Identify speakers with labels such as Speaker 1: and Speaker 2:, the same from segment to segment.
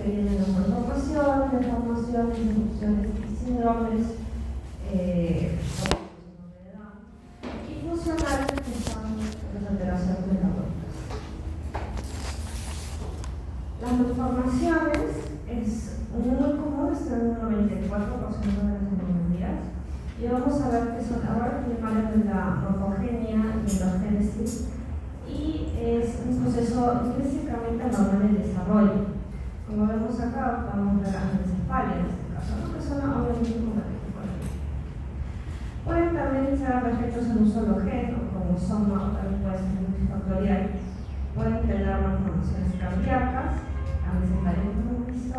Speaker 1: vienen las malformaciones, deformaciones, disfunciones y síndromes, y funcionales, que son las alteraciones metabólicas. Las malformaciones es muy común, están en un 94% de las enfermedades, y vamos a ver que son errores primarios de la morfogenia y la génesis, y es un proceso intrínsecamente normal de desarrollo. Como vemos acá, vamos a ver la anencefalia en este caso, ¿no? Que son obviamente compatibles. Pueden también ser defectos en un solo gen, o como soma, también puede ser multifactorial. Pueden tener malformaciones cardíacas, anencefalia como hemos visto,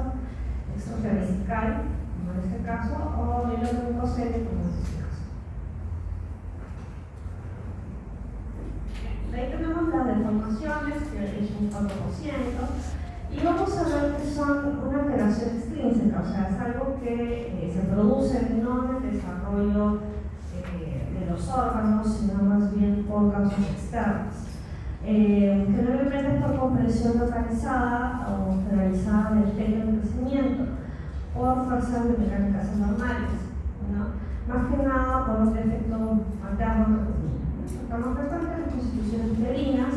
Speaker 1: extrafisical, como en este caso, o mieloglucosenia, como en este caso. De ahí tenemos las deformaciones, que es un 4%, y vamos a ver que son una alteración extrínseca, o sea, es algo que se produce no en el desarrollo de los órganos, sino más bien por causas externas. Generalmente es por compresión localizada o generalizada del tejido de crecimiento, por fuerzas mecánicas anormales, ¿no? Más que nada por un defecto materno. Estamos tratando de las constituciones uterinas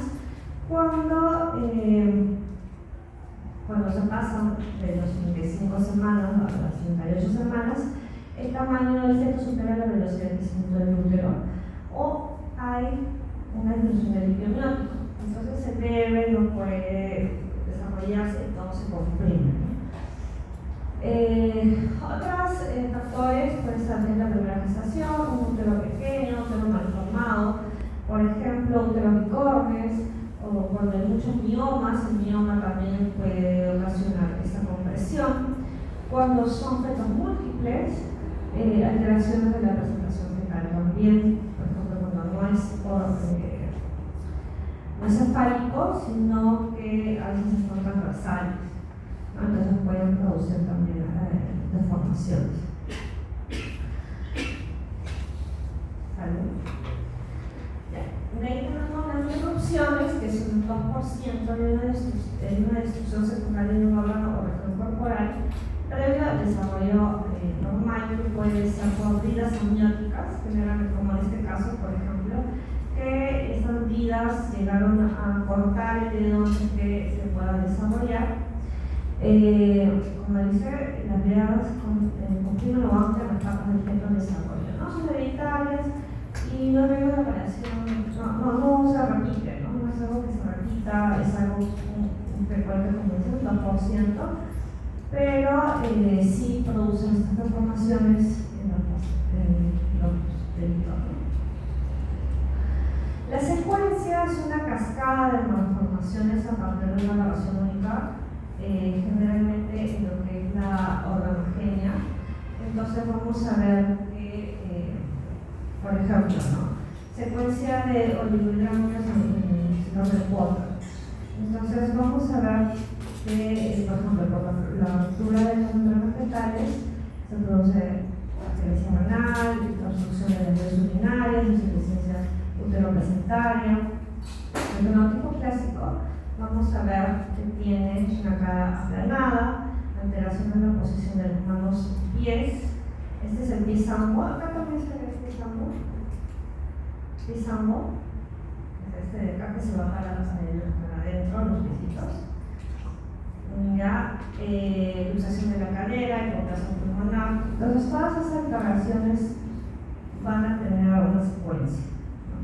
Speaker 1: cuando se pasan de los 35 semanas a las 38 semanas, el tamaño del feto supera la velocidad de crecimiento del útero, o hay una disminución del líquido amniótico. Entonces el bebé no puede desarrollarse y todo se comprime. Otros factores pueden ser la primera gestación, un útero pequeño, un útero mal formado, por ejemplo, úteros bicornes, o cuando hay muchos miomas, el mioma también puede ocasionar esta compresión. Cuando son fetos múltiples, alteraciones de la presentación fetal también, por ejemplo, cuando no es no es cefálico, sino que a veces son transversales, ¿no? Entonces pueden producir también deformaciones. De ahí tenemos las interrupciones, que son un 2% de una destrucción secundaria de un órgano o región corporal previo al desarrollo normal, que puede ser por vidas amnióticas, generalmente como en este caso, por ejemplo, que estas vidas llegaron a cortar el dedo antes que se pueda desarrollar. Como dice, las vidas comprimen o aunque las etapas del feto en desarrollo, ¿no? Son hereditarias y no hay una operación, no se repite, ¿no? No es algo que se repita, es algo frecuente, como dice, un 2%, pero sí producen estas deformaciones en los delitos. La secuencia es una cascada de malformaciones a partir de una variación única, generalmente en lo que es la organogenia. Entonces vamos a ver que, por ejemplo, ¿no? Secuencia de oligohidramios en síndrome de Walker. Entonces vamos a ver que, por ejemplo, por la ruptura de los membranas fetales se produce agenesia renal, obstrucción de las vías urinarias, insuficiencia uteroplacentaria. El fenotipo clásico, vamos a ver que tiene una cara aplanada, alteración en la posición de las manos y pies. Este es el pie sambo. Acá también se ve el pie sambo. Pie sambo. Es este de acá que se va para adentro, los piecitos. Ya, luxación de la cadera, hipoplasia pulmonar. Entonces, todas esas alteraciones van a tener una secuencia, ¿no?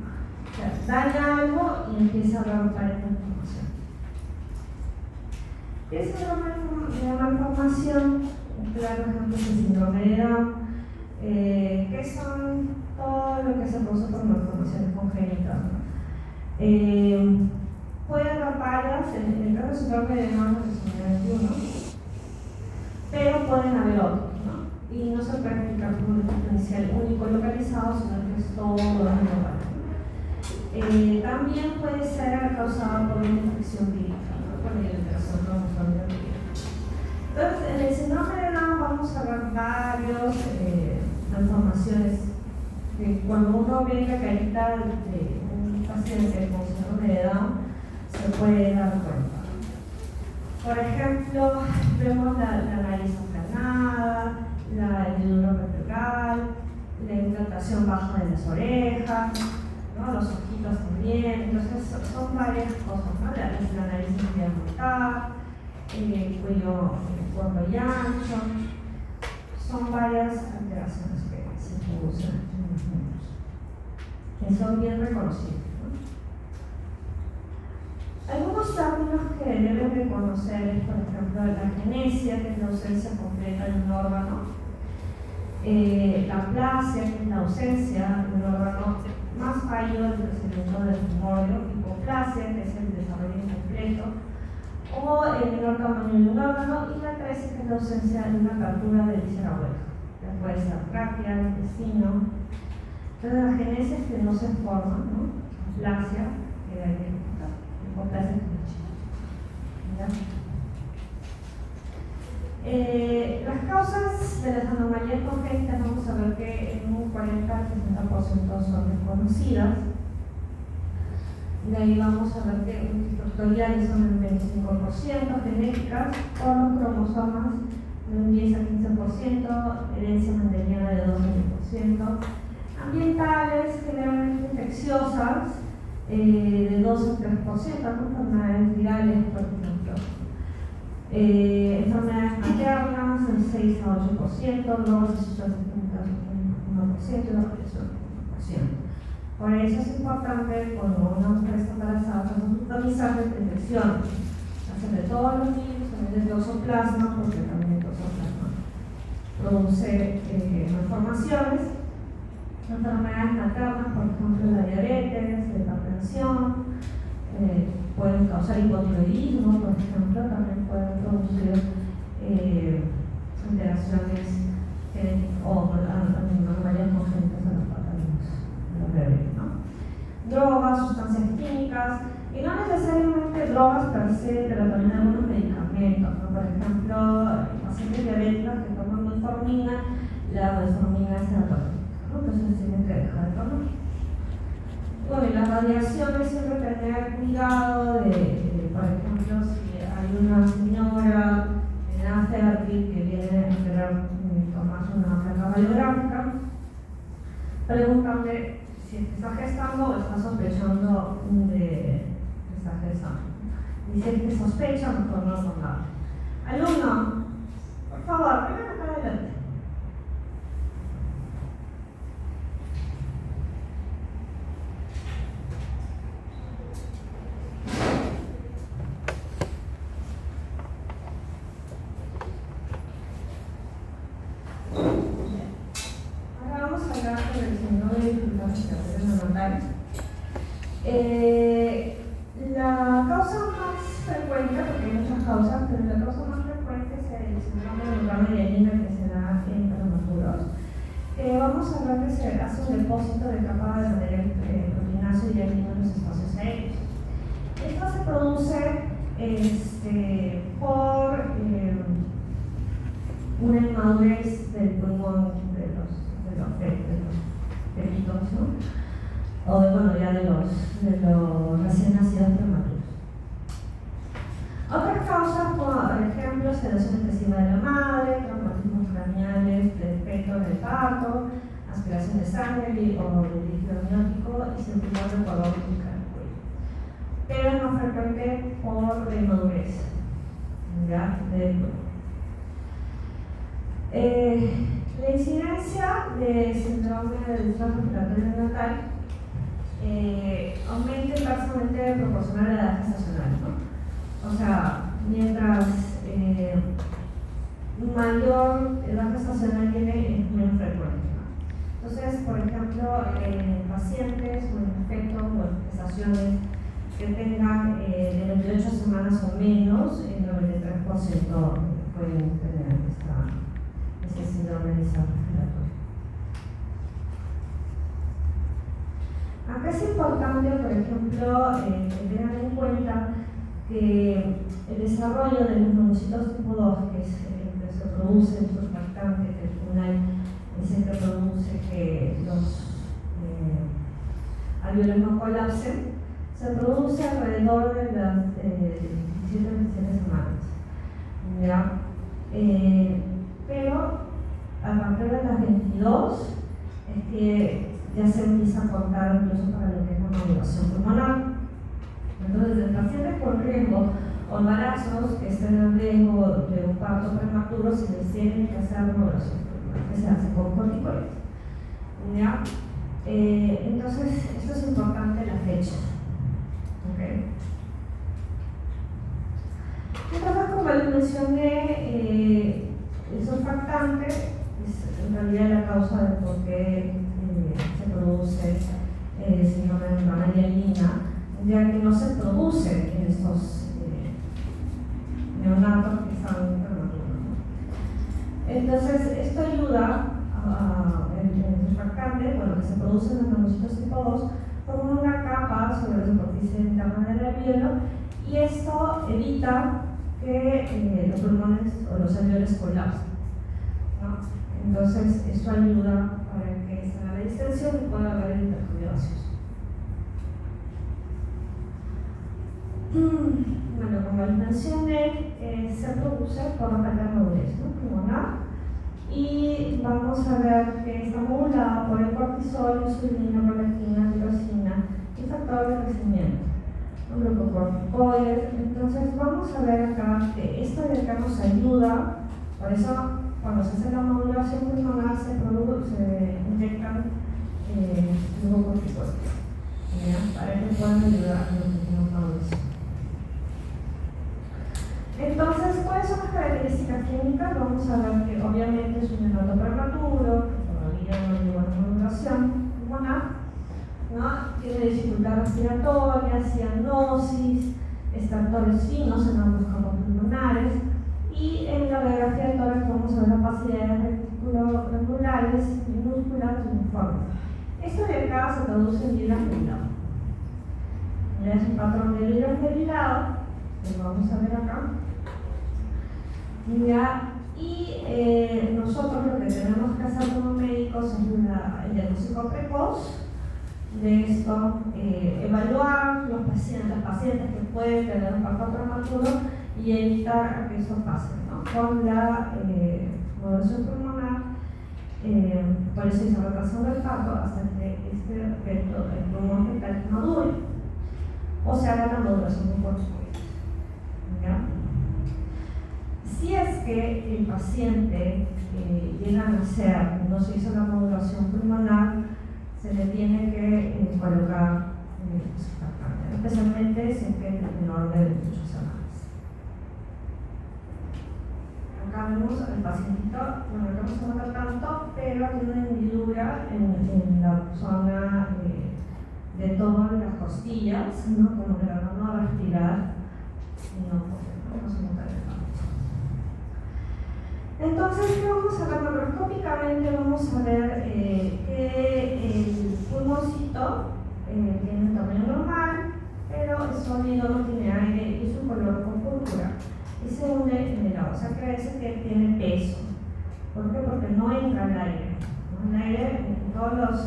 Speaker 1: O sea, daña algo y empieza a romper esta información. Esa es una malformación, un claro ejemplo de síndrome de Down, que son todo lo que se produce por malformaciones congénitas, ¿no? Pueden haber varias, en el caso de síndrome de Down es 21, pero pueden haber otros, ¿no? Y no se puede explicar como un diferencial único localizado, sino que es todo global. También puede ser causado por una infección vírica, ¿no? Por la alteración cromosómica vírica. Entonces, en el síndrome de Down vamos a ver varias malformaciones que cuando uno ve la carita de un paciente con síndrome de Down se puede dar cuenta. Por ejemplo, vemos la nariz aplanada, la hendidura vertebral, la implantación baja de las orejas, ¿no? Los ojitos también. Entonces son varias cosas, ¿no? La nariz muy montada, el cuello corto y ancho. Son varias alteraciones que se producen en los niños, que son bien reconocibles, ¿no? Algunos términos que deben de conocer es, por ejemplo, la agenesia, que es la ausencia completa de un órgano, la aplasia, que es la ausencia de un órgano más fallido del crecimiento del tumor, hipoplasia, que es el desarrollo incompleto, o el menor tamaño de un órgano, y la atresia, que es la ausencia de una apertura de víscera hueca, que puede ser tráquea, intestino. Entonces, la agenesia es que no se forma, ¿no? Aplasia, que hay que cortar, hipoplasia que es chica. Las causas de las anomalías congénitas, vamos a ver que en un 40-60% son desconocidas. De ahí vamos a ver que multifactoriales son el 25%, genéticas por los cromosomas de un 10 a 15%, herencia mendeliana de 2 a 10%, ambientales, generalmente infecciosas, de 2 a 3%, enfermedades virales, por ejemplo. Enfermedades maternas, del 6 a 8%, drogas asociadas al 1% y la radiación 1%. Por eso es importante cuando una mujer está embarazada monitorizar la infección, hacer de todos los niños, también de toxoplasma, porque también el toxoplasma produce malformaciones, enfermedades maternas, por ejemplo la diabetes, la hipertensión, pueden causar hipotiroidismo, por ejemplo, también pueden producir alteraciones o anomalías congénitas en los bebés, ¿no? Drogas, sustancias químicas, y no necesariamente drogas per se, pero también algunos medicamentos, ¿no? Por ejemplo, pacientes diabéticos que toman metformina, la metformina es terapéutica, ¿no? Entonces tienen que dejar de tomar. Bueno, y las radiaciones siempre tener cuidado de, por ejemplo, si hay una señora en edad fértil que viene a querer tomarse una placa radiográfica, pregúntame si está gestando o está sospechando de que está gestando. Y si es que sospecha, mejor no tomarlo. Alumno, por favor, vengan acá adelante. La causa más frecuente, porque hay muchas causas, pero la causa más frecuente es el síndrome de lugar medianina que se da en prematuros. Vamos a ver que se hace un depósito de capa de material proteínazo y hialino en los espacios aéreos. Esto se produce por una inmadurez del pulmón de los peritos, ¿no? O bueno, ya de los recién nacidos prematuros. Otras causas, por ejemplo, sedación excesiva de la madre, traumatismos craneales del feto en el parto, aspiración de sangre o de líquido amniótico y sentimiento de color del cuello. Pero es más frecuente por madurez, ¿ya? La incidencia de síndrome del distrés respiratorio neonatal aumenta inversamente proporcional a la edad gestacional, ¿no? O sea, mientras mayor edad gestacional tiene, es menos frecuente, ¿no? Entonces, por ejemplo, en pacientes o en fetos o en gestaciones que tengan de 28 semanas o menos, el 93% pueden tener ese síndrome de distrés respiratorio. Acá es importante, por ejemplo, que tengan en cuenta que el desarrollo de los monocitos tipo 2, que es el que se produce en surfactante, que al final es el que produce que los alveolos no colapsen, se produce alrededor de las 17 semanas. ¿Ya? pero a partir de las 22 es que ya se empieza a contar incluso para lo que es la maduración pulmonar. Entonces, el paciente con riesgo o embarazos que estén en riesgo de un parto prematuro, se les tiene que hacer maduración pulmonar, que se hace con corticoides. ¿Ya? Entonces, esto es importante, la fecha. ¿Okay? Entonces, como les mencioné, el surfactante es en realidad la causa de por qué se produce síndrome de membrana hialina, ya que no se produce en estos neonatos que están prematuros. Entonces, esto ayuda el surfactante, bueno, que se produce en los neumocitos tipo 2, forma una capa sobre la superficie interna del alveolo, y esto evita que los pulmones o los alveolos colapsen, ¿no? Entonces, esto ayuda para que se haga la distensión y pueda haber el intercambio gaseoso. Bueno, como les mencioné, se produce por la madurez, ¿no? Pulmonar, y vamos a ver que está modulada por el cortisol, insulina, prolactina, tirosina y factor de crecimiento, glucocorticoides. Entonces vamos a ver acá que esto de acá nos ayuda, por eso cuando se hace la modulación pulmonar se inyectan glucocorticoides para que puedan ayudar a los que tienen maduración. Entonces, ¿cuáles son las características clínicas? Vamos a ver que obviamente es un neonato prematuro, que todavía no llegó a la maduración pulmonar, ¿no? Tiene dificultad respiratoria, cianosis, estertores finos en ambos campos pulmonares, y en la radiografía de tórax vamos a ver opacidades reticuloangulares, minúsculas y uniformes. Esto de acá se traduce en hidrogenilado. Ya es un patrón de hidrogenilado, que vamos a ver acá. ¿Ya? Y nosotros lo que tenemos que hacer como médicos es el diagnóstico precoz de esto, evaluar los pacientes que pueden tener un parto prematuro y evitar que eso pase, ¿no? Con la modulación pulmonar, por eso se retrasa el parto hasta que el pulmón fetal madure o se haga la modulación por corticoides. Si es que el paciente llega a nacer y no se hizo la modulación pulmonar, se le tiene que colocar surfactante, especialmente si es que es menor de 28 semanas. Acá vemos al pacientito, bueno, no se nota tanto, pero tiene una hendidura en la zona de todas las costillas, ¿no? Como que la vamos a respirar y no se nota tanto. Entonces, ¿qué vamos a ver? Macroscópicamente vamos a ver que el pulmoncito tiene un tamaño normal, pero es sólido, no tiene aire y su color con púrpura. Y se hunde en el agua, o sea que dice que tiene peso. ¿Por qué? Porque no entra el aire. ¿No? El aire, todos los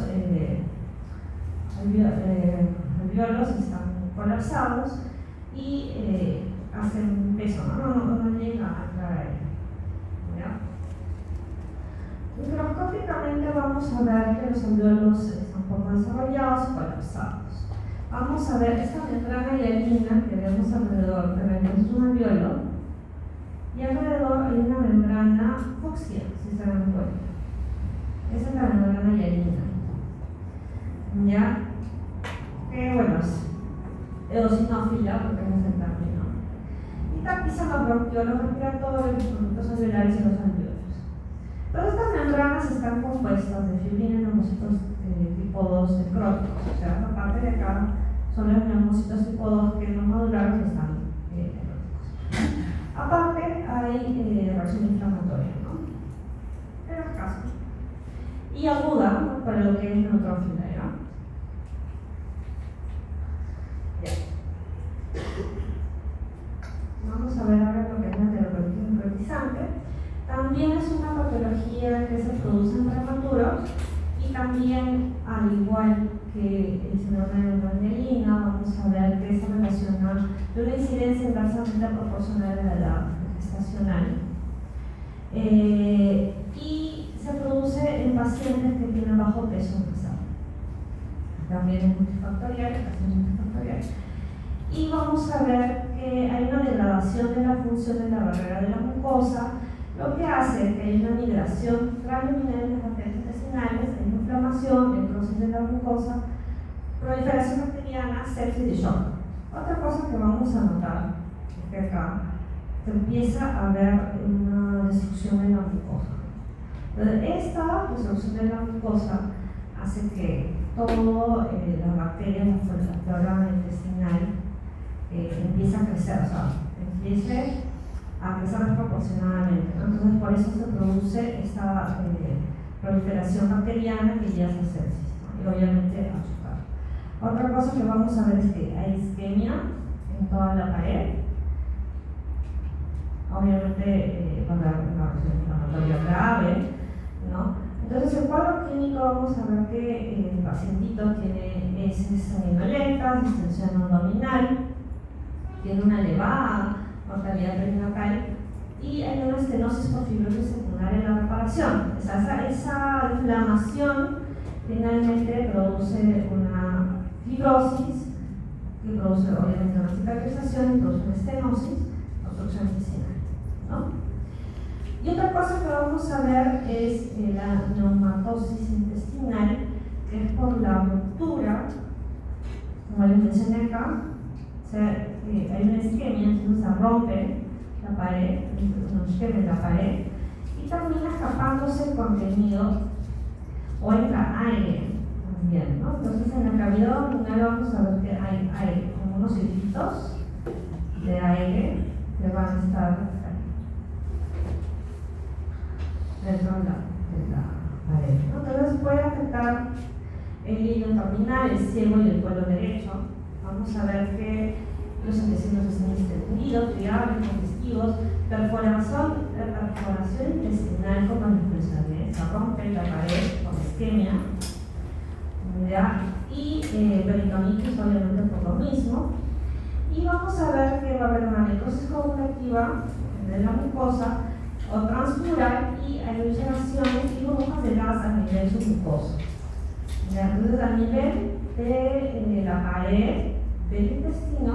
Speaker 1: alveolos están colapsados y hacen peso, no llega a entrar aire. Microscópicamente vamos a ver que los alveolos están poco desarrollados y colapsados. Vamos a ver esta membrana hialina que vemos alrededor, que es un alveolo, y alrededor hay una membrana fucsia, si se dan cuenta. Esa es la membrana hialina. ¿Ya? Que bueno, es eosinófila, porque no es el término. Y tapizan los bronquiolos respiratorios, los conductos alveolares y los alveolos. Todas estas membranas están compuestas de fibrina y neumocitos tipo 2 necróticos, o sea, esta parte de acá son los neumocitos tipo 2 que no maduraron y están necróticos. Aparte hay reacción inflamatoria, ¿no? En el caso. Y aguda, ¿no? Para lo que es neutrófila, ¿ya? Vamos a ver ahora lo que es la terapéutica necrotizante. También es una patología que se produce en prematuros y también, al igual que el síndrome de membrana hialina, vamos a ver que se relaciona de una incidencia inversamente proporcional a la edad gestacional. y se produce en pacientes que tienen bajo peso basal. También es multifactorial, casi multifactorial. Y vamos a ver que hay una degradación de la función de la barrera de la mucosa, lo que hace que hay una migración transluminal de las bacterias intestinales, hay inflamación, necrosis de la mucosa, proliferación bacteriana, sepsis y shock. Otra cosa que vamos a notar es que acá se empieza a ver una destrucción de la mucosa. Entonces, esta destrucción de la mucosa hace que todas las bacterias de la flora intestinal empiece a crecer, o sea, empiece a crecer desproporcionadamente, ¿no? Entonces, por eso se produce esta proliferación bacteriana que ya se sepsis, ¿no? Y obviamente azúcar. Otra cosa que vamos a ver es que hay isquemia en toda la pared. Obviamente va a haber una inflamatoria grave, ¿no? Entonces, el cuadro clínico vamos a ver que el pacientito tiene heces sanguinolentas, distensión abdominal, tiene una elevada mortalidad perinatal y hay una estenosis por fibrosis secundaria en la reparación. Esa inflamación finalmente produce una fibrosis que produce obviamente una cicatrización y produce una estenosis, obstrucción intestinal, ¿no? Y otra cosa que vamos a ver es la neumatosis intestinal, que es por la ruptura, como les mencioné acá. O sea, hay una isquemia, entonces se rompe la pared, una isquemia en la pared, y termina escapándose el contenido o entra aire también, ¿no? Entonces, en la cavidad abdominal vamos a ver que hay aire, como unos hilitos de aire que van a estar dentro de la pared, ¿no? Entonces, puede afectar el hilo terminal, el ciego y el cuello derecho. Vamos a ver que los intestinos están distendidos, friables, congestivos, perforación intestinal, como les mencioné, se rompe la pared con isquemia, ¿ya? Y peritonitis, obviamente, por lo mismo. Y vamos a ver que va a haber una necrosis coagulativa de la mucosa o transmural y hay ulceraciones y burbujas de gas a nivel submucoso. Entonces, a nivel de la pared del intestino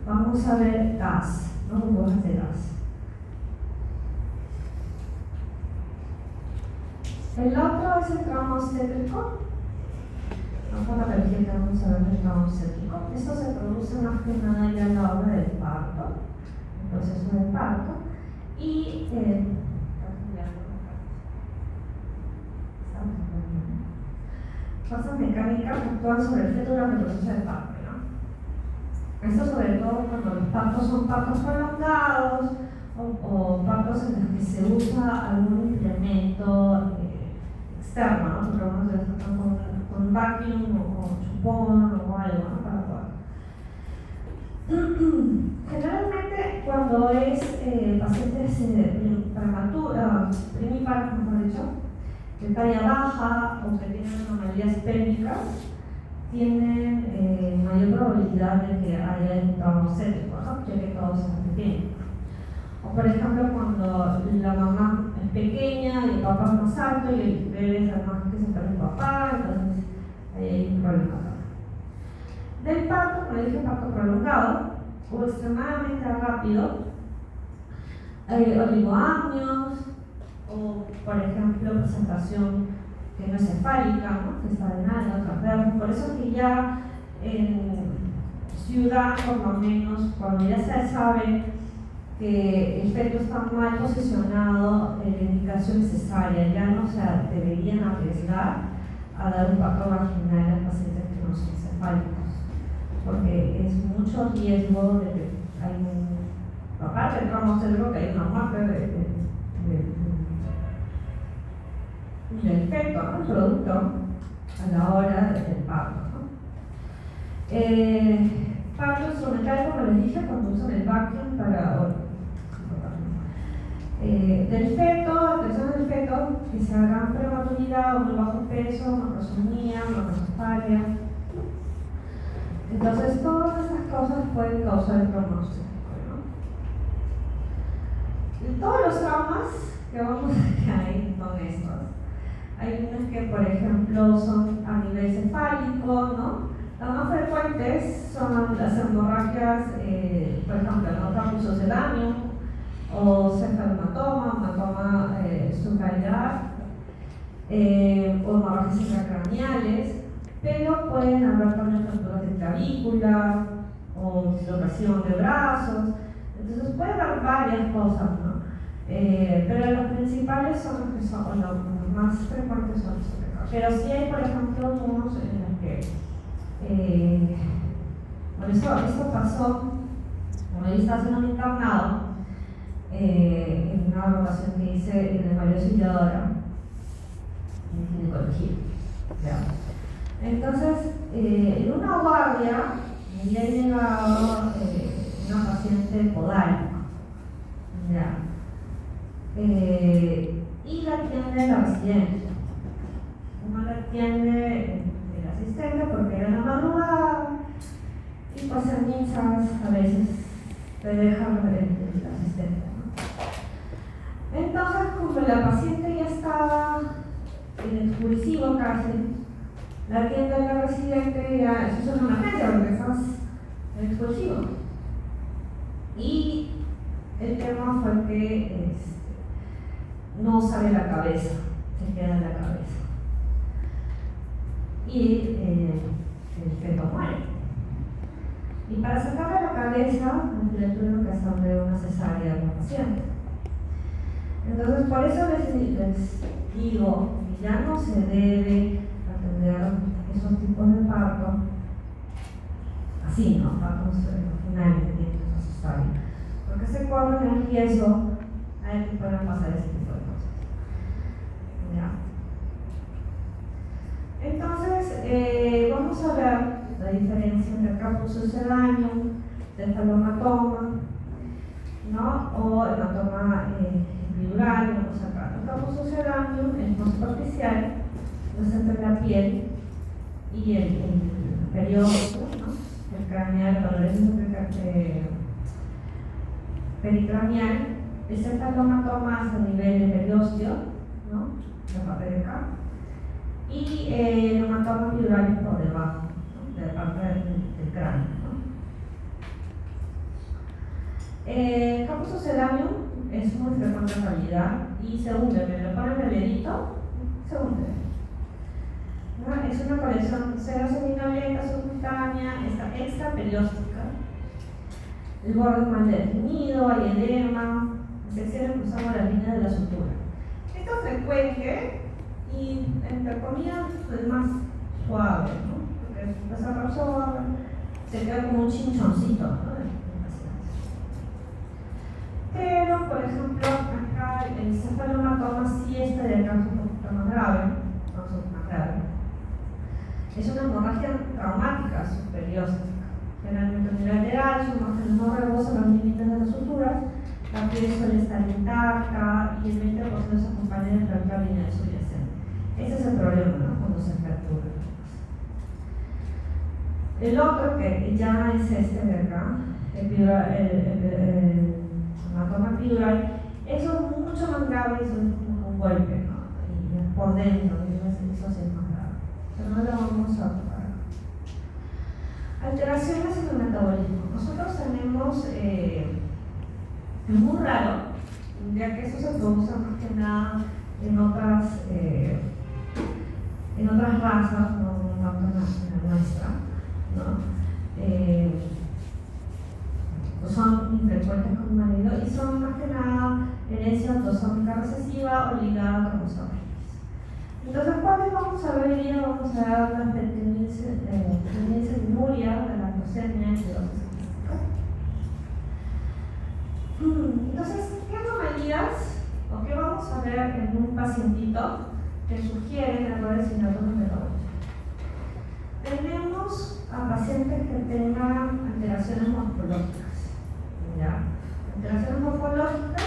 Speaker 1: vamos a ver gas, ¿no? Burbujas de gas. El otro es el tramo obstétrico. Por la tarjeta vamos a ver el tramo obstétrico. Esto se produce más que nada ya a la hora del parto, el proceso del parto. Y fuerzas mecánicas actúan sobre el feto durante el proceso del parto, ¿no? Esto sobre todo cuando los partos son partos prolongados o partos en los que se usa algún implemento externo, ¿no? Porque vamos a estar con un vacuum o chupón o algo, ¿no? Para poder. Generalmente cuando es pacientes primipartos, mejor dicho, de talla baja o que tienen anomalías pélvicas, tienen mayor probabilidad de que haya un trauma obstétrico, ¿no? Ya que todos son pequeños. O por ejemplo, cuando la mamá es pequeña y el papá es más alto y el bebé es más que se el papá, entonces hay un problema. Del parto, como dije, parto prolongado o extremadamente rápido, oligoamnios o, por ejemplo, presentación que no es cefálica, ¿no? Que está de nada, transverso. Por eso que ya en ciudad, por lo menos, cuando ya se sabe que el feto está mal posicionado, la indicación es cesárea, ya no se deberían arriesgar a dar un parto vaginal a pacientes que no son cefálicos, porque es mucho riesgo de que hay un, aparte del trauma obstétrico, que hay una muerte del feto, ¿no? El producto a la hora del parto, ¿no? Parto instrumental, como les dije, cuando usan el vacuum para del feto, atención del feto, que se haga prematuridad o muy bajo peso, macrosomía, macrocefalia. Entonces, todas estas cosas pueden causar el trauma obstétrico, ¿no? Todos los traumas que vamos a ir con estos. Hay unas que, por ejemplo, son a nivel cefálico, ¿no? Las más frecuentes son las hemorragias, por ejemplo, ¿no? Caput sucedáneo o cefalomatoma, hematoma subclavicular, o hemorragias intracraneales, pero pueden haber también fracturas de clavícula o dislocación de brazos. Entonces puede haber varias cosas, ¿no? Pero los principales son los que son, los más frecuentes son los que. Pero sí hay, por ejemplo, unos en los que, bueno, esto pasó cuando yo estaba haciendo un internado, en una rotación que hice en el Mario Auxiliadora, en ginecología. ¿Ya? Entonces, en una guardia, me había llegado una paciente podálica. ¿Ya? Y la atiende la residente. Uno la atiende el asistente porque era en la madrugada y pues en misas a veces te dejan el asistente, ¿no? Entonces, como la paciente ya estaba en expulsivo casi, la atiende la residente, ya eso es una emergencia porque estás en expulsivo. Y el tema fue que no sale la cabeza, se queda en la cabeza. Y el feto muere. Y para sacarle la cabeza, le tuvieron que hacerle una cesárea a la paciente. Entonces, por eso les digo que ya no se debe atender esos tipos de parto así, ¿no? Partos vaginales que tienen que ser cesárea. Porque se corre el riesgo a que puedan pasar ese tipo de cosas. ¿Ya? Entonces, vamos a ver la diferencia entre caput sucedáneo, cefalomatoma, ¿no? O hematoma epidural, vamos acá. El caput sucedáneo es más superficial, es entre la piel y el periódico, ¿no? El craneal, el dolor pericranial. El cefalomatoma es a nivel de periósteo, ¿no? La parte de acá. Y el hematoma epidural es por debajo, ¿no? De la parte del cráneo, ¿no? El caput sucedáneo es muy frecuente en realidad y se hunde, me lo ponen el dedito, se hunde. ¿No? Es una colección seroseminolenta subcutánea, está extraperióstica. El borde es mal definido, hay edema, secciones cruzando las líneas de la sutura. Esto es frecuente y, entre comillas, es más suave, ¿no? Porque se absorbe, se queda como un chinchoncito, ¿no? Pero, por ejemplo, acá el cefalomatoma sí está de acá un poquito más grave, más grave. Es una hemorragia traumática superióstica, generalmente unilateral, su margen no rebosa los límites de las suturas, la piel suele estar intacta y el 20% se acompaña de fractura lineal subyacente. Ese es el problema, ¿no? Cuando se fractura. El otro que ya es este de acá, el hematoma epidural, eso es mucho más grave, eso es como un golpe, ¿no? Y por dentro, eso sí es más grave. Pero no lo vamos a tocar. Alteraciones en el metabolismo. Nosotros tenemos, es muy raro, ya que eso se produce más que nada en otras razas, no en la nuestra, ¿no? Son infrecuentes con marido y son más que nada herencia autosómica recesiva o ligada a cromosomas. Entonces, ¿cuáles vamos a ver hoy día? Vamos a ver las fenilcetonuria, la lactosemia y cirrosis quística. Entonces, ¿qué anomalías o qué vamos a ver en un pacientito que sugieren errores síndromes metabólicos? Tenemos a pacientes que tengan alteraciones morfológicas. ¿Ya? Alteraciones morfológicas,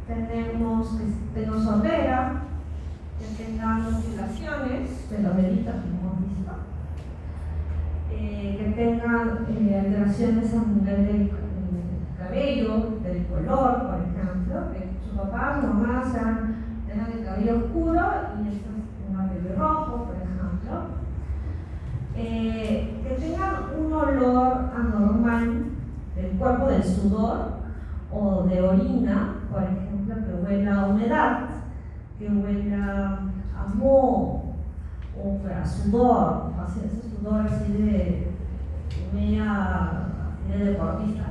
Speaker 1: tenemos que tengan sordera, que tengan oscilaciones de los deditos que hemos visto, que tengan alteraciones a nivel del cabello, del color, por ejemplo, que su papá, su mamá sean de orina, por ejemplo, que huela a humedad, que huela a moho o a sudor, así, ese sudor así de media deportista.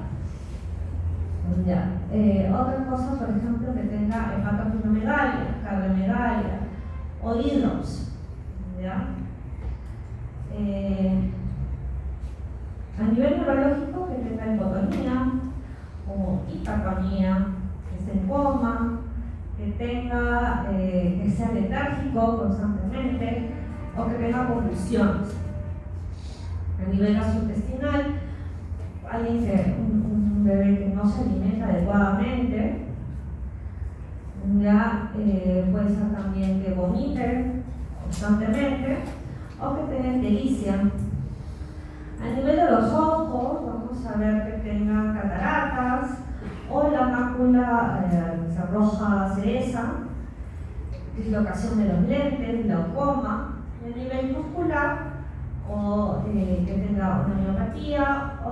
Speaker 1: Ya. Otra cosa, por ejemplo, que tenga hepatomegalia, cardiomegalia o hidrops. ¿Ya? A nivel neurológico, que tenga hipotonía o hipertonía, que esté en coma, que sea letárgico constantemente o que tenga convulsiones. A nivel gastrointestinal, un bebé que no se alimenta adecuadamente, ya puede ser también que vomite constantemente o que tenga ictericia. A nivel de los ojos, vamos a ver que tenga cataratas o la mácula roja cereza, dislocación de los lentes, glaucoma. A nivel muscular, o que tenga una miopatía o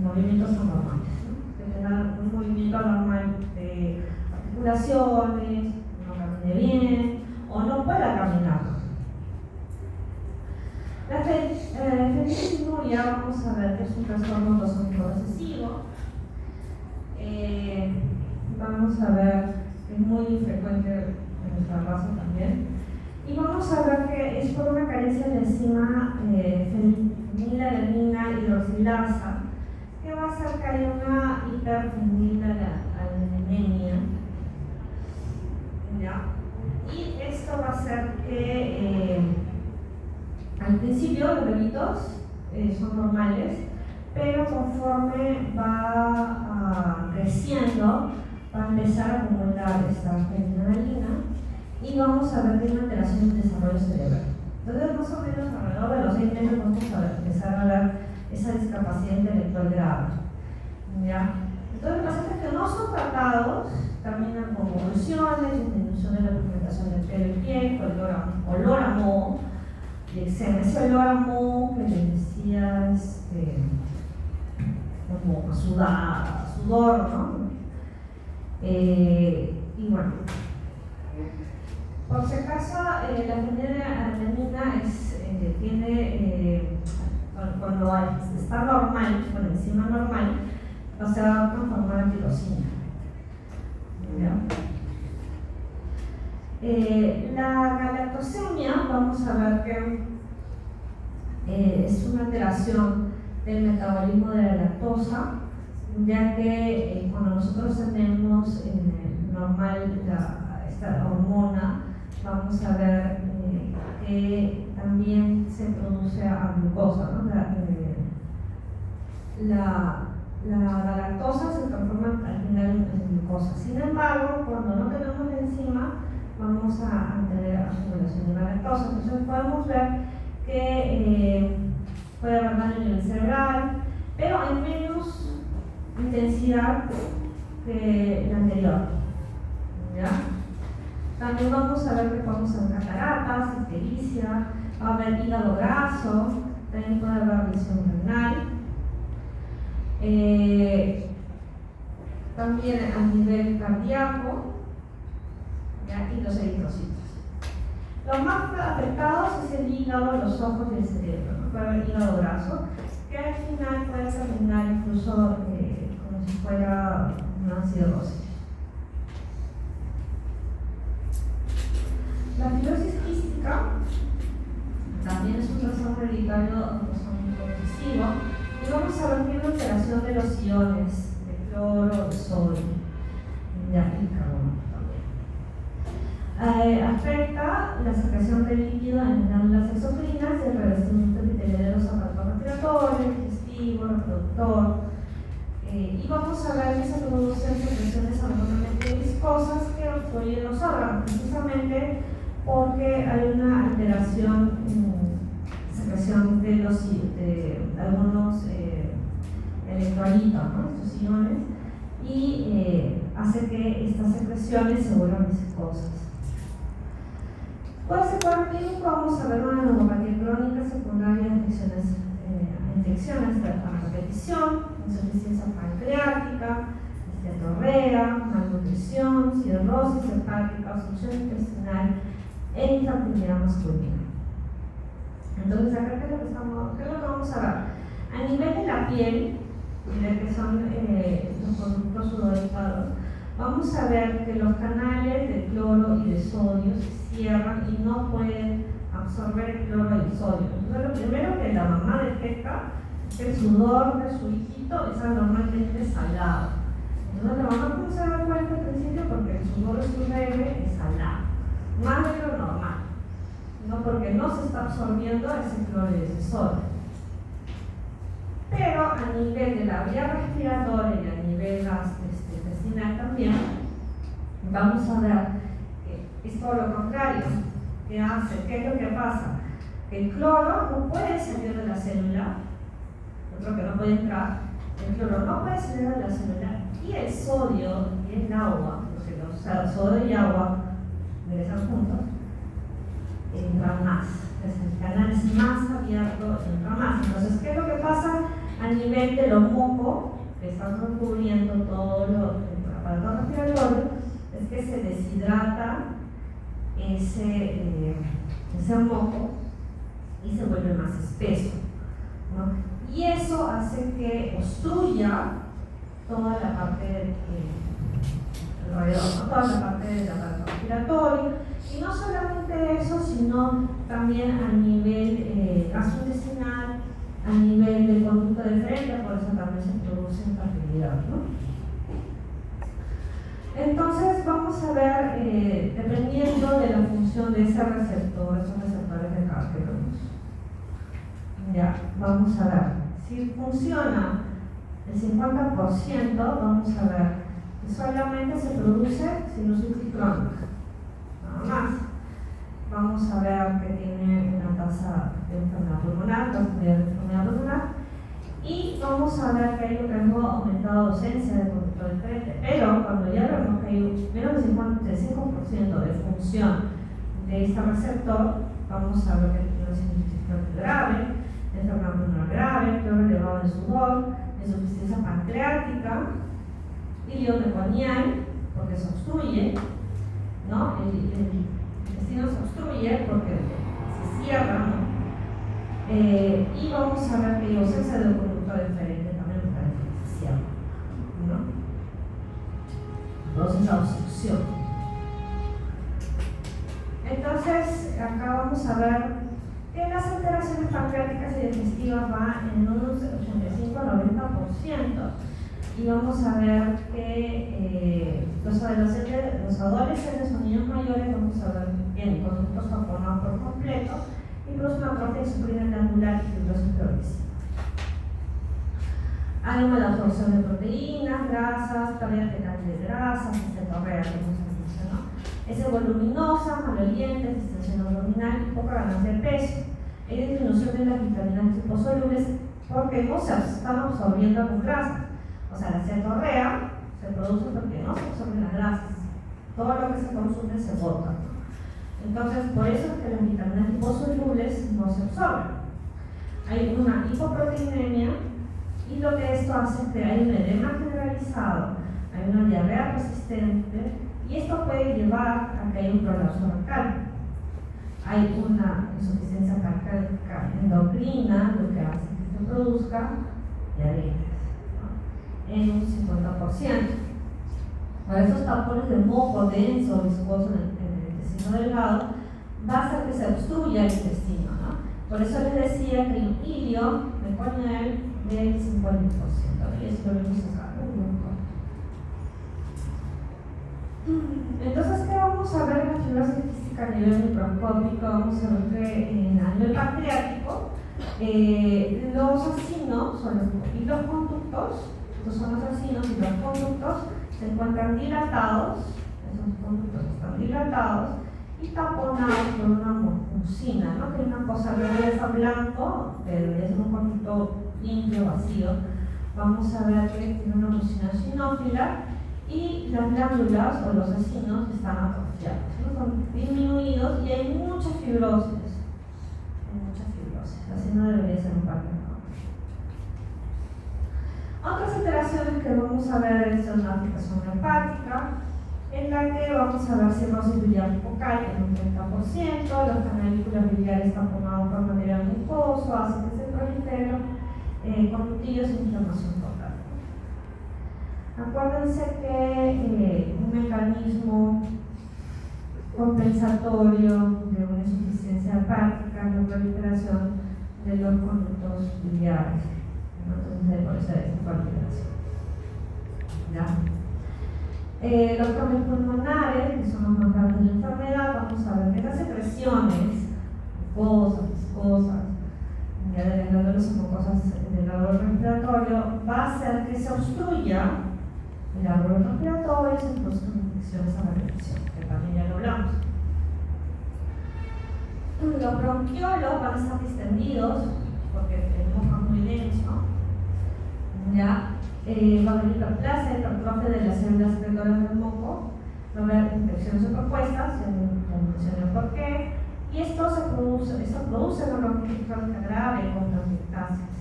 Speaker 1: movimientos anormales, ¿no? Que tenga un movimiento anormal de articulaciones, no camine bien o no pueda caminar. La fenilketonuria, vamos a ver que es un trastorno autosómico recesivo. Vamos a ver que es muy frecuente en nuestra raza también. Y vamos a ver que es por una carencia de la enzima fenilalanina hidroxilasa, que va a hacer que haya una hiperfenilalanemia. ¿Ya? Y esto va a hacer que al principio los bebitos son normales, pero conforme va creciendo, va a empezar a acumular esta fenilalanina y vamos a ver que hay una alteración en el desarrollo cerebral. Entonces, más o menos alrededor de los 6 meses vamos a empezar a ver esa discapacidad intelectual grave. ¿Ya? Entonces, los pacientes que no son tratados terminan con convulsiones, disminución de la pigmentación del pelo y piel, olor a moho, y ese olor a moho que les decía como sudor, ¿no? Y bueno, por si acaso, la fenilalanina tiene, cuando está normal, por encima normal, se va a transformar en tirosina. La galactosemia, vamos a ver que es una alteración del metabolismo de la lactosa, ya que cuando nosotros tenemos normal esta hormona, vamos a ver que también se produce a glucosa, ¿no? La lactosa se transforma al final en glucosa. Sin embargo, cuando no tenemos la enzima, vamos a tener acumulación de la lactosa. Entonces podemos ver que puede haber daño a nivel cerebral, pero en menos intensidad que la anterior. ¿Ya? También vamos a ver que podemos haber cataratas, ictericia, va a haber hígado graso, también puede haber lesión renal. También a nivel cardíaco, ¿ya? Y los eritrocitos. Los más afectados es el hígado, los ojos y el cerebro, ¿no? Puede haber hígado graso, que al final puede terminar incluso como si fuera una cirrosis. La fibrosis quística también es un trastorno hereditario autosómico recesivo y vamos a ver que hay una alteración de los iones de cloro, de sodio y carbono también. Afecta la secreción de líquido en glándulas exocrinas y el revestimiento epitelial de los aparatos respiratorios, digestivo, reproductor. Y vamos a ver que se producen secreciones abundantemente viscosas que obstruyen los órganos, precisamente porque hay una alteración secreción de algunos electrolitos, ¿no? Estos iones, y hace que estas secreciones se vuelvan viscosas. Por ese cuadro clínico vamos a ver una neuropatía crónica secundaria a infecciones a repetición, insuficiencia pancreática, cetorrea, malnutrición, cirrosis hepática, obstrucción intestinal e infertilidad masculina. Entonces, acá ¿qué es lo que vamos a ver? A nivel de la piel, y de que son los productos sudorizados, vamos a ver que los canales de cloro y de sodio se cierran y no pueden absorber el cloro y el sodio. Entonces, lo primero que la mamá detecta es que el sudor de su hijito es anormalmente salado. Entonces, la mamá no se da cuenta al principio porque el sudor de su bebé es salado, más de lo normal, no porque no se está absorbiendo ese cloro y ese sodio. Pero a nivel de la vía respiratoria y a nivel intestinal también, vamos a ver que es todo lo contrario. ¿Qué hace? ¿Qué es lo que pasa? Que el cloro no puede salir de la célula, otro que no puede entrar, el cloro no puede salir de la célula, y el sodio y el agua, porque el sodio y agua ingresan juntos, entran más. El canal es más abierto, entra más. Entonces, ¿qué es lo que pasa a nivel de los mocos que están recubriendo todo el aparato respiratorio? Es que se deshidrata ese moco y se vuelve más espeso, ¿no? Y eso hace que obstruya toda la parte alrededor, ¿no? Toda la parte del aparato respiratorio. Y no solamente eso, sino también a nivel gastrointestinal, a nivel del conducto de frente, por eso también se produce infertilidad, ¿no? Entonces vamos a ver, dependiendo de la función de ese receptor, esos receptores de acá que vemos. Ya, vamos a ver. Si funciona el 50%, vamos a ver que solamente se produce sinusitis crónica. Nada más. Vamos a ver que tiene una tasa de enfermedad pulmonar, y vamos a ver que hay un riesgo aumentado de ausencia de conducto de frente. Pero cuando ya vemos que hay menos del 55% de función de este receptor, vamos a ver que tiene una sinusitis grave, enfermedad pulmonar grave, cloro elevado de sudor, insuficiencia pancreática, ilio meconial, porque se obstruye, ¿no? El intestino se obstruye porque se cierra, ¿no? Y vamos a ver que hay ausencia de un conducto diferente también para que se cierra, ¿no? Entonces, la obstrucción. Entonces, acá vamos a ver que las alteraciones pancreáticas y digestivas van en unos 85 a 90%. Y vamos a ver que los adolescentes o niños mayores, vamos a ver que tienen conductos taponados por completo, incluso una atrofia suprime glandular y fibrosis progresiva. Hay mala absorción de proteínas, grasas, pérdida fecal de grasas, cetorrea, como se mencionó. Es voluminosa, maloliente, distensión abdominal y poca ganancia de peso. Hay disminución de las vitaminas liposolubles porque no se están absorbiendo las grasas. O sea, la cetorrea se produce porque no se absorben las grasas. Todo lo que se consume se bota. Entonces, por eso es que las vitaminas liposolubles no se absorben. Hay una hipoproteinemia, y lo que esto hace es que hay un edema generalizado, hay una diarrea persistente, y esto puede llevar a que haya un prolapso rectal. Hay una insuficiencia cardíaca endocrina, lo que hace que se produzca diabetes, ¿no? En un 50%. Por esos tapones de moco denso, viscoso en el intestino delgado, va a hacer que se obstruya el intestino, ¿no? Por eso les decía que hay un ilio meconial del 50%, y eso lo vemos acá. Entonces, ¿qué vamos a ver en la fibrosis quística a nivel microscópico? Vamos a ver que a nivel pancreático, los acinos y los conductos, estos son los acinos y los conductos, se encuentran dilatados, esos conductos están dilatados y taponados por una mucina, ¿no? Que es una cosa verde blanco, pero es un conducto limpio, vacío. Vamos a ver que tiene una mucina sinófila y las glándulas o los acinos están atrofiados, ¿no? Son disminuidos y hay mucha fibrosis. Así no debería ser un parque. Otras alteraciones que vamos a ver ser una aplicación hepática, en la que vamos a ver cirrosis biliar focal en un 30%, los canalículas biliares están formados por material mucoso, ácido prolifero, conductillos e inflamación total. Acuérdense que un mecanismo compensatorio de una insuficiencia hepática es la proliferación de los conductos biliares. Entonces, por eso es proliferación. ¿Ya? Los cambios pulmonares, que son los más grandes de la enfermedad, vamos a ver que las secreciones mucosas, viscosas, ya de las glándulas mucosas del árbol respiratorio, va a hacer que se obstruya el árbol respiratorio y se produzcan infecciones a la respiración, que también ya lo hablamos. Los bronquiolos van a estar distendidos porque el moco es muy denso, ¿ya? Va a haber hiperplasia, hipertrofia de las células secretoras del moco, va a haber infecciones superpuestas, ya mencioné por qué, y esto produce una bronquitis crónica grave con bronquiectasias.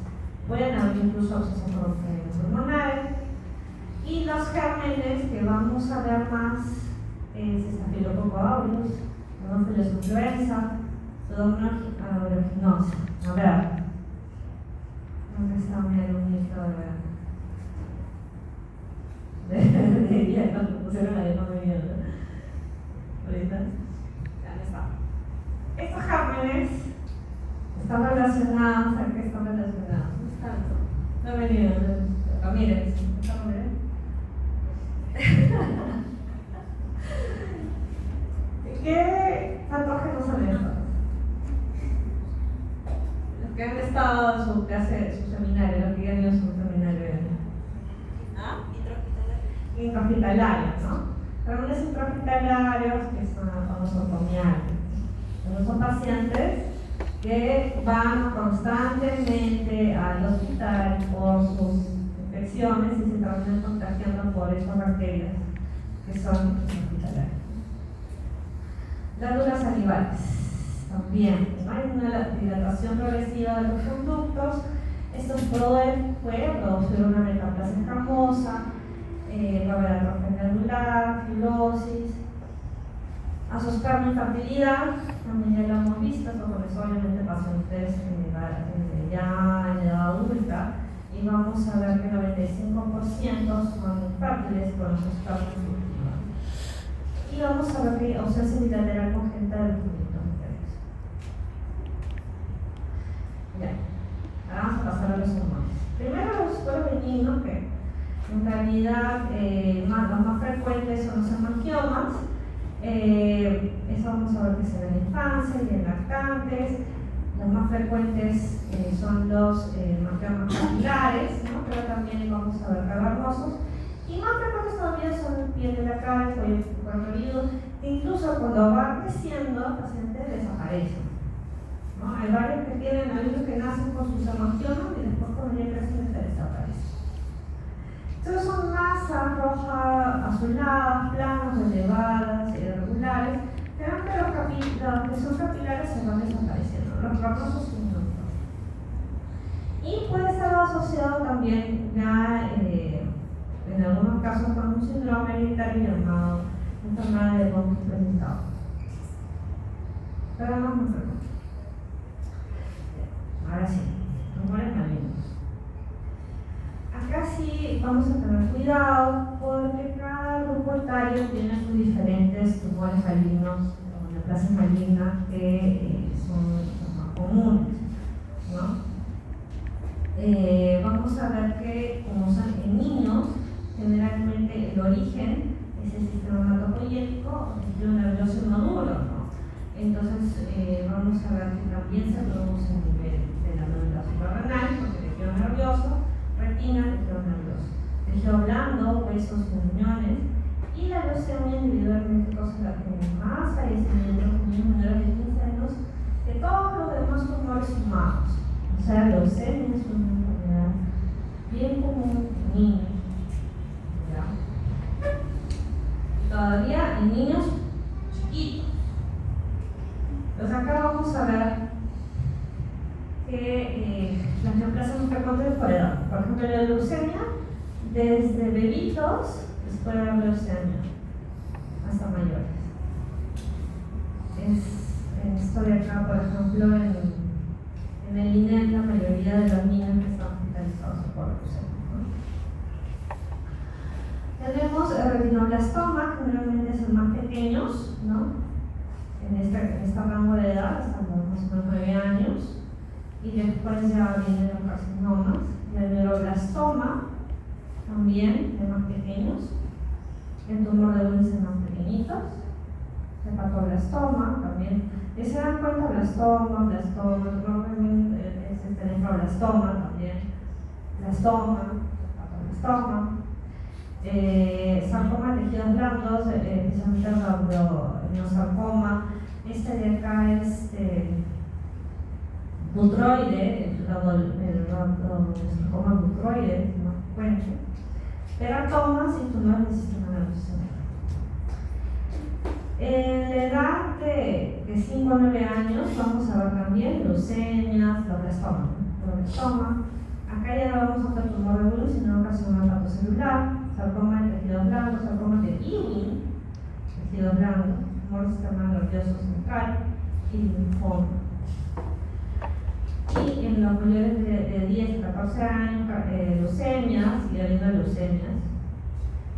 Speaker 1: Pueden haber incluso abscesos pulmonares, y los gérmenes que vamos a ver más es Staphylococcus aureus, Haemophilus influenza, Pseudomonas aeruginosa. A ver, ¿dónde está mi alumnito de día? Cuando pusieron ahí no me vieron. Ahorita, ya está. Estos gérmenes están relacionados, ¿a qué están relacionados? No están, no he venido, Ramírez, ¿están bien? ¿Qué patógenos son estos? Los que han estado en su clase, su seminario, los que ya han ido a su seminario. Intrahospitalarios, ¿no? Gérmenes intrahospitalarios que son nosocomiales. Son pacientes que van constantemente al hospital por sus infecciones y se terminan contagiando por estas bacterias que son intrahospitalarias. Glándulas salivales también, ¿no? Hay una dilatación progresiva de los conductos. Estos pueden producir una metaplasia escamosa, va a haber atrofia glandular, fibrosis, asociar infertilidad, también ya lo hemos visto, por eso obviamente pacientes ya en edad adulta, y vamos a ver que el 95% son infértiles con los asociados reproductivos. Y vamos a ver que ausencia bilateral congénita de los conductos vitales. Bien, ahora vamos a pasar a los humores. Primero los cueros benignos, que en realidad los más frecuentes son los hemangiomas. Eso vamos a ver que se ve en la infancia y en lactantes. Los más frecuentes son los hemangiomas capilares, ¿no? Pero también vamos a ver cavernosos. Y más frecuentes todavía son el piel de la cara, el cuello cabelludo, que incluso cuando va creciendo el paciente desaparece, ¿no? Hay varios que tienen, hay unos que nacen con sus hemangiomas y después cuando ya crecen desaparecen. Entonces son masas rojas, azuladas, planas, elevadas, irregulares, pero que los que son capilares se van desapareciendo, los cavernosos no. Y puede estar asociado también ya en algunos casos con un síndrome hereditario llamado enfermedad de von Hippel-Lindau. Pero no muy frecuente. Ahora sí, tumores malignos. Acá sí vamos a tener cuidado porque cada grupo etario tiene sus diferentes tumores malignos o neoplasias malignas que son los más comunes, ¿no? Vamos a ver que, como son en niños, generalmente el origen es el sistema hematopoyético o el tejido nervioso inmaduro, ¿no? Entonces vamos a ver que también se produce a nivel de la médula suprarrenal, porque el tejido nervioso, retina, tejido nervioso, tejido blando, huesos y riñones, y la leucemia individualmente causa la que más fallecimientos en niños menores de 15 años que todos los demás tumores humanos. O sea, la leucemia es una enfermedad bien común en niños. Todavía en niños chiquitos. Entonces acá vamos a ver que las neoplasias son frecuentes por edad. Por ejemplo, la leucemia desde bebitos les puede dar leucemia hasta mayores. Esto de acá, por ejemplo, en el INEM la mayoría de los niños que están hospitalizados por leucemia, ¿no? Tenemos el retinoblastoma, generalmente son más pequeños, ¿no? En esta rango de edad, hasta los más o menos 9 años, y después ya vienen los carcinomas. El neuroblastoma también de más pequeños, el tumor de Willis en más pequeñitos, hepatoblastoma también. Y se dan cuenta, blastoma, nefroblastoma también, blastoma, hepatoblastoma, sarcoma de tejidos blandos, especialmente el neosarcoma. Este de acá es butroide, el sarcoma butroide, más frecuente. Teratomas y tumores del sistema nervioso central. En la edad de 5 a 9 años vamos a ver también leucemias, neuroblastoma. Acá ya no vamos a ver tumor de Willis, sino carcinoma hepatocelular, sarcoma de tejidos blandos, sarcoma de Ewing, tejidos blandos, tumor del sistema nervioso central y linfoma. Y en los mayores de 10 a 14 años, leucemias, sigue habiendo leucemias,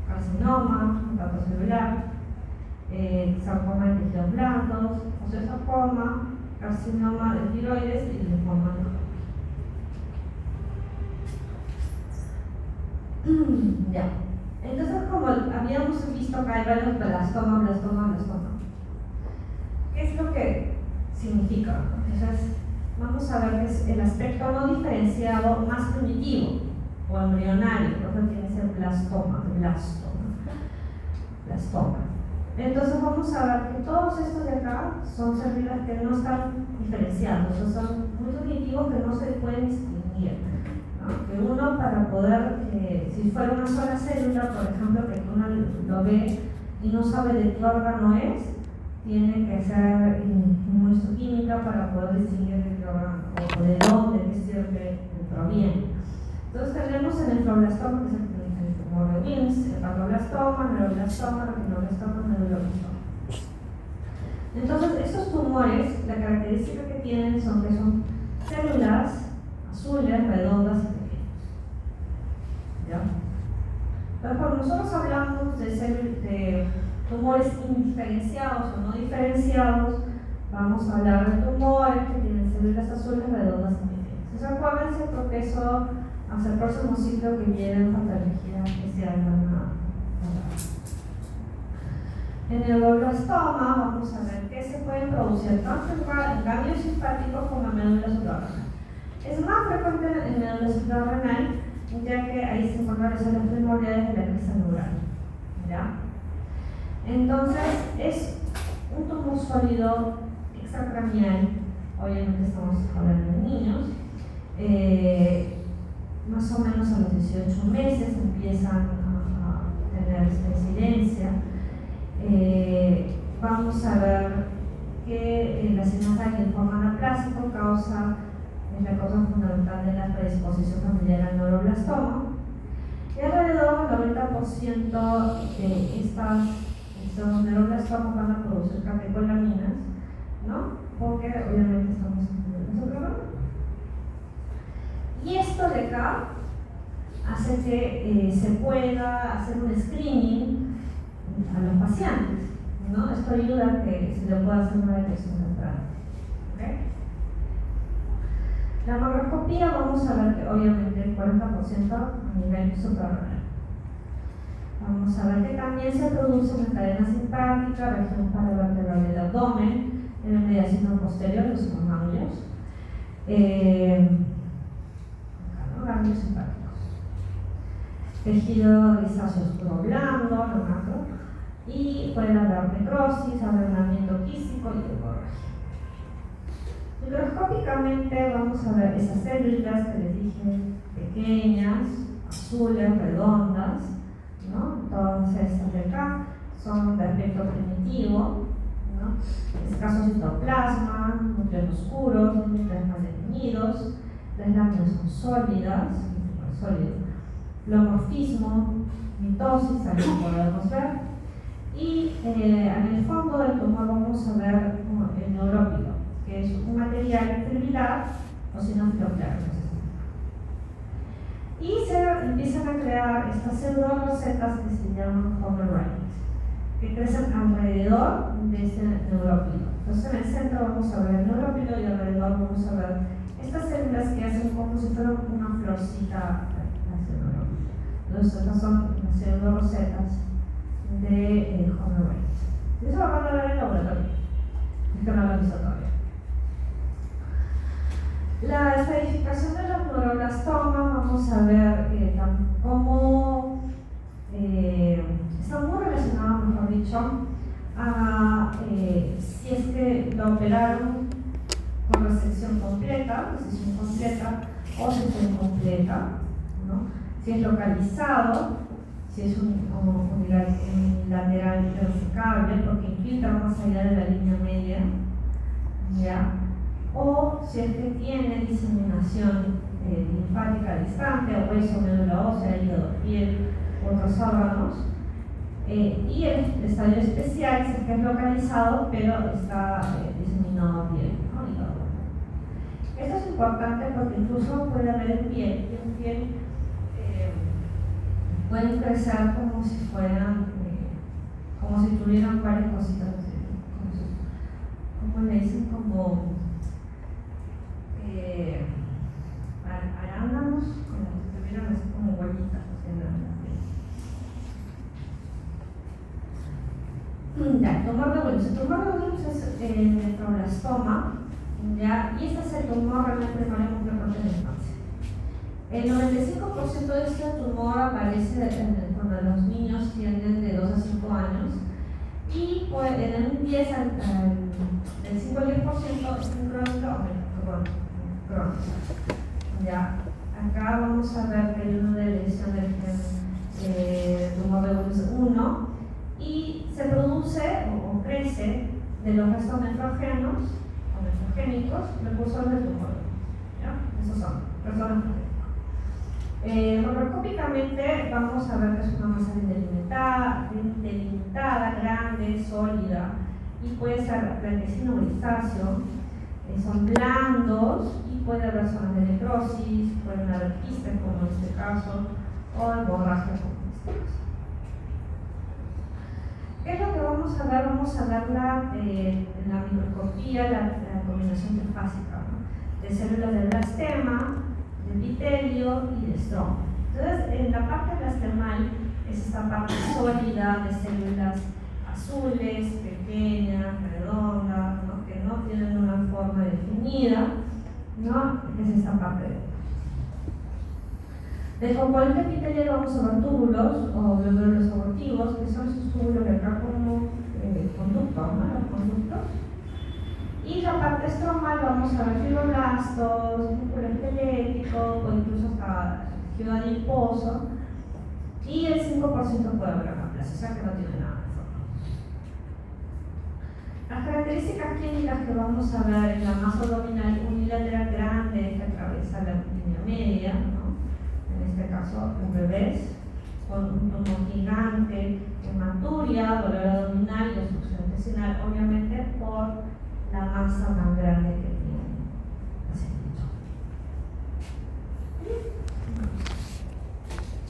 Speaker 1: carcinoma hepatocelular, sarcoma de tejidos blandos, osteosarcoma, carcinoma de tiroides y linfoma de Hodgkin. Ya. Entonces, como habíamos visto acá, hay varios blastoma. ¿Qué es lo que significa? Entonces, vamos a ver que es el aspecto no diferenciado más primitivo o embrionario, por eso tiene que ser blastoma. Entonces vamos a ver que todos estos de acá son células que no están diferenciados, o son muy primitivos que no se pueden distinguir, ¿no? Que uno para poder, si fuera una sola célula, por ejemplo, que uno lo ve y no sabe de qué órgano es, tiene que hacer inmunohistoquímica para poder distinguir de qué órgano o de dónde, qué sirve, proviene. Entonces tenemos el nefroblastoma, que es el tumor de Willis, el hepatoblastoma, neuroblastoma, retinoblastoma, neuroblastoma. Entonces, estos tumores, la característica que tienen son que son células azules, redondas y pequeñas. ¿Ya? Pero cuando nosotros hablamos de tumores indiferenciados o no diferenciados, vamos a hablar de tumores que tienen células azules, redondas y pequeñas. Entonces, acuérdense porque eso hasta el próximo ciclo que viene en patología que se hagan a en el neuroblastoma vamos a ver que se pueden producir tanto en ganglios simpáticos como en médula suprarrenal. Es más frecuente en médula suprarrenal, ya que ahí se encuentran las células primordiales de la cresta neural. ¿Ya? Entonces, es un tumor sólido extracranial, obviamente estamos hablando de niños. Más o menos a los 18 meses empiezan a tener esta incidencia. Vamos a ver que la asignación del linfoma anaplásico es la causa fundamental de la predisposición familiar al neuroblastoma. Y alrededor del 90% de estos neuroblastomas van a producir catecolaminas, ¿no? Porque obviamente estamos en el programa. Y esto de acá hace que se pueda hacer un screening a los pacientes, ¿no? Esto ayuda a que se le pueda hacer una detección temprana. ¿Okay? La macroscopía vamos a ver que obviamente el 40% a nivel suprarrenal. Vamos a ver que también se produce una cadena simpática, región paravertebral del abdomen, en el mediastino posterior de los ganglios. Ganglios simpáticos. Tejido grisáceo oscuro blando, lo macro, y puede haber necrosis, ablandamiento quístico y hemorragia. Microscópicamente vamos a ver esas células que les dije, pequeñas, azules, redondas, ¿no? Entonces, estas de acá son de aspecto primitivo, ¿no? Escaso citoplasma, núcleos oscuros, núcleos mal definidos. Las láminas son sólidas, pleomorfismo, mitosis, ahí lo podemos ver. Y en el fondo del tumor vamos a ver el neurópilo, que es un material fibrilar o sinofiloclaro. Y se empiezan a crear estas pseudo-rosetas que se llaman Homer rings, que crecen alrededor de este neurópilo. Entonces en el centro vamos a ver el neurópilo y alrededor vamos a ver estas células que hacen como si fuera una florcita hacia el neurópilo. Entonces estas son las pseudo-rosetas de Homer rings. Eso lo van a ver en el laboratorio, es que no lo he visto todavía. La estadificación de los neuroblastomas, vamos a ver cómo está muy relacionado, mejor dicho, a si es que lo operaron con resección completa o si es incompleta, ¿no? Si es localizado, si es un lateral resecable, porque infiltra más allá de la línea media, ¿ya? O si es que tiene diseminación linfática distante, o hueso, médula ósea, hígado, piel u otros órganos. Y el estadio especial si es que es localizado, pero está diseminado a piel, ¿no? Esto es importante porque incluso puede haber en piel, y en piel pueden crecer como si fueran, como si tuvieran varias cositas, como le dicen, como arándanos, como si tuvieran así como huellitas en la piel. Ya, tumor de Wilms. El tumor de Wilms es el neuroblastoma, ¿ya? Y este es el tumor realmente primario muy frecuente en la infancia. El 95% de este tumor aparece cuando los niños tienen de 2 a 5 años y pues, en un 10 del 5 al 10% es un crónico. Ya, acá vamos a ver que hay una deleción del gen tumor de Wilms 1 y se produce o crece de los restos nefrogénicos precursores del tumor. ¿Ya? Esos son restos nefrogénicos. Macroscópicamente vamos a ver que es una masa delimitada, grande, sólida y puede ser blanquecino o grisáceo. Son blandos y puede haber zonas de necrosis, pueden haber quistes como en este caso o hemorragia como en este caso. ¿Qué es lo que vamos a ver? Vamos a ver la microscopía, la combinación trifásica, ¿no? De células de blastema, de epitelio y de estroma. Entonces, en la parte blastemal es esta parte sólida de células azules, pequeñas, redondas, ¿no? Que no tienen una forma definida, ¿no? Es esta parte del componente epitelial vamos a ver túbulos o glóbulos abortivos, que son esos túbulos de acá como conductos, ¿no? Los conductos. Y la parte estromal vamos a ver fibroblastos, músculo esquelético o incluso hasta tejido adiposo. Y el 5% puede haber anaplasia, o sea que no tiene nada de forma. Las características clínicas que vamos a ver en la masa abdominal unilateral grande que atraviesa la línea media, ¿no? En este caso en bebés, con un tumor gigante, hematuria, dolor abdominal y obstrucción intestinal, obviamente por la masa más grande que